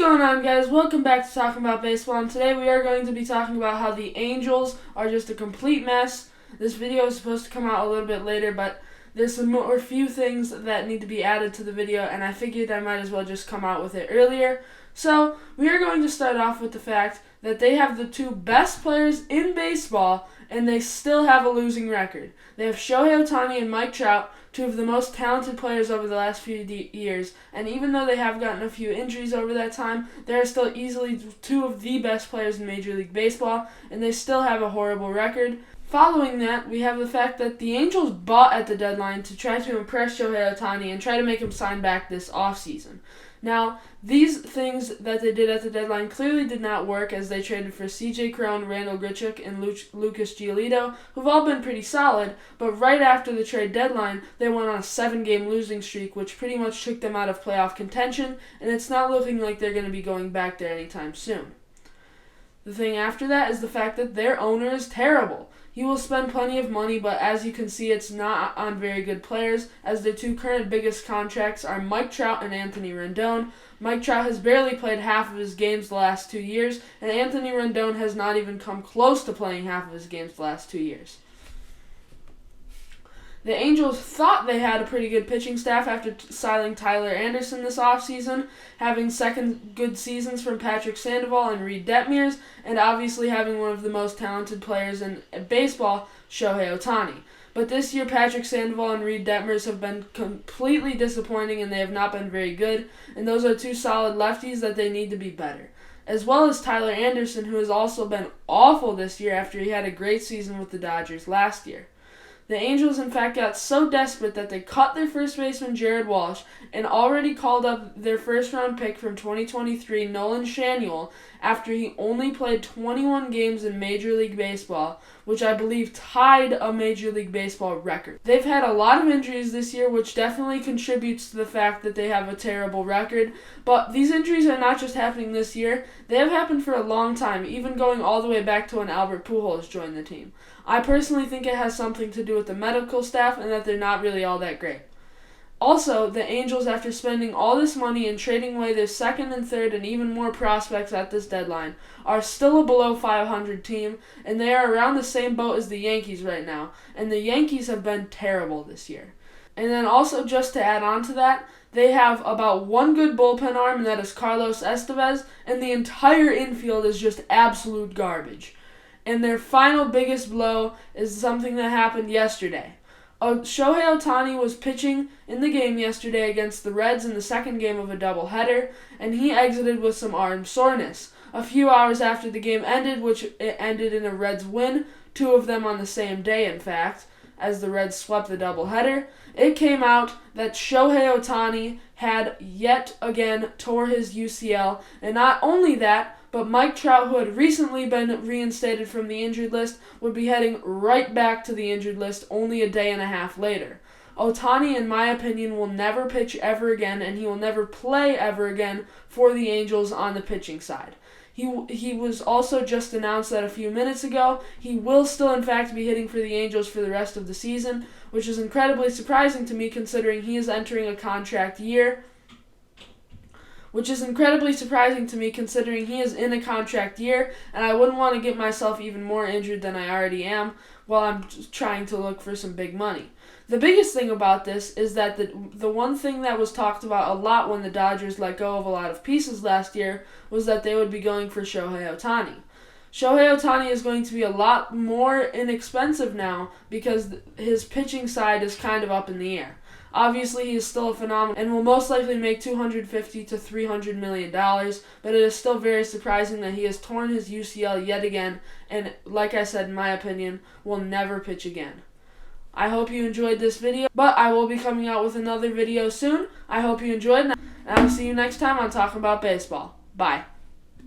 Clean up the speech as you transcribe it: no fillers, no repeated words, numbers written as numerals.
going on, guys? Welcome back to Talking About Baseball, and today we are going to be talking about how the Angels are just a complete mess. This video is supposed to come out a little bit later, but there's a few things that need to be added to the video, and I figured I might as well just come out with it earlier. So, we are going to start off with the fact that they have the two best players in baseball, and they still have a losing record. They have Shohei Ohtani and Mike Trout, two of the most talented players over the last few years, and even though they have gotten a few injuries over that time, they are still easily two of the best players in Major League Baseball, and they still have a horrible record. Following that, we have the fact that the Angels bought at the deadline to try to impress Shohei Ohtani and try to make him sign back this offseason. Now, these things that they did at the deadline clearly did not work, as they traded for C.J. Cron, Randall Grichuk, and Lucas Giolito, who've all been pretty solid, but right after the trade deadline, they went on a 7-game losing streak, which pretty much took them out of playoff contention, and it's not looking like they're going to be going back there anytime soon. The thing after that is the fact that their owner is terrible. He will spend plenty of money, but as you can see, it's not on very good players, as their two current biggest contracts are Mike Trout and Anthony Rendon. Mike Trout has barely played half of his games the last 2 years, and Anthony Rendon has not even come close to playing half of his games the last 2 years. The Angels thought they had a pretty good pitching staff after signing Tyler Anderson this offseason, having second good seasons from Patrick Sandoval and Reed Detmers, and obviously having one of the most talented players in baseball, Shohei Ohtani. But this year, Patrick Sandoval and Reed Detmers have been completely disappointing, and they have not been very good, and those are two solid lefties that they need to be better. As well as Tyler Anderson, who has also been awful this year after he had a great season with the Dodgers last year. The Angels, in fact, got so desperate that they cut their first baseman, Jared Walsh, and already called up their first-round pick from 2023, Nolan Schanuel, after he only played 21 games in Major League Baseball, which I believe tied a Major League Baseball record. They've had a lot of injuries this year, which definitely contributes to the fact that they have a terrible record, but these injuries are not just happening this year. They have happened for a long time, even going all the way back to when Albert Pujols joined the team. I personally think it has something to do with the medical staff and that they're not really all that great. Also, the Angels, after spending all this money and trading away their second and third and even more prospects at this deadline, are still a below 500 team, and they are around the same boat as the Yankees right now, and the Yankees have been terrible this year. And then also, just to add on to that, they have about one good bullpen arm, and that is Carlos Estevez, and the entire infield is just absolute garbage. And their final biggest blow is something that happened yesterday. Shohei Ohtani was pitching in the game yesterday against the Reds in the second game of a doubleheader, and he exited with some arm soreness. A few hours after the game ended, which it ended in a Reds win, two of them on the same day, in fact, as the Reds swept the doubleheader, it came out that Shohei Ohtani had yet again tore his UCL, and not only that, but Mike Trout, who had recently been reinstated from the injured list, would be heading right back to the injured list only a day and a half later. Ohtani, in my opinion, will never pitch ever again, and he will never play ever again for the Angels on the pitching side. He was also just announced that a few minutes ago. He will still, in fact, be hitting for the Angels for the rest of the season, which is incredibly surprising to me considering he is entering a contract year. And I wouldn't want to get myself even more injured than I already am while I'm trying to look for some big money. The biggest thing about this is that the one thing that was talked about a lot when the Dodgers let go of a lot of pieces last year was that they would be going for Shohei Ohtani. Shohei Ohtani is going to be a lot more inexpensive now because his pitching side is kind of up in the air. Obviously, he is still a phenomenon and will most likely make $250 to $300 million, but it is still very surprising that he has torn his UCL yet again and, like I said, in my opinion, will never pitch again. I hope you enjoyed this video, but I will be coming out with another video soon. I hope you enjoyed, and I will see you next time on Talking About Baseball. Bye.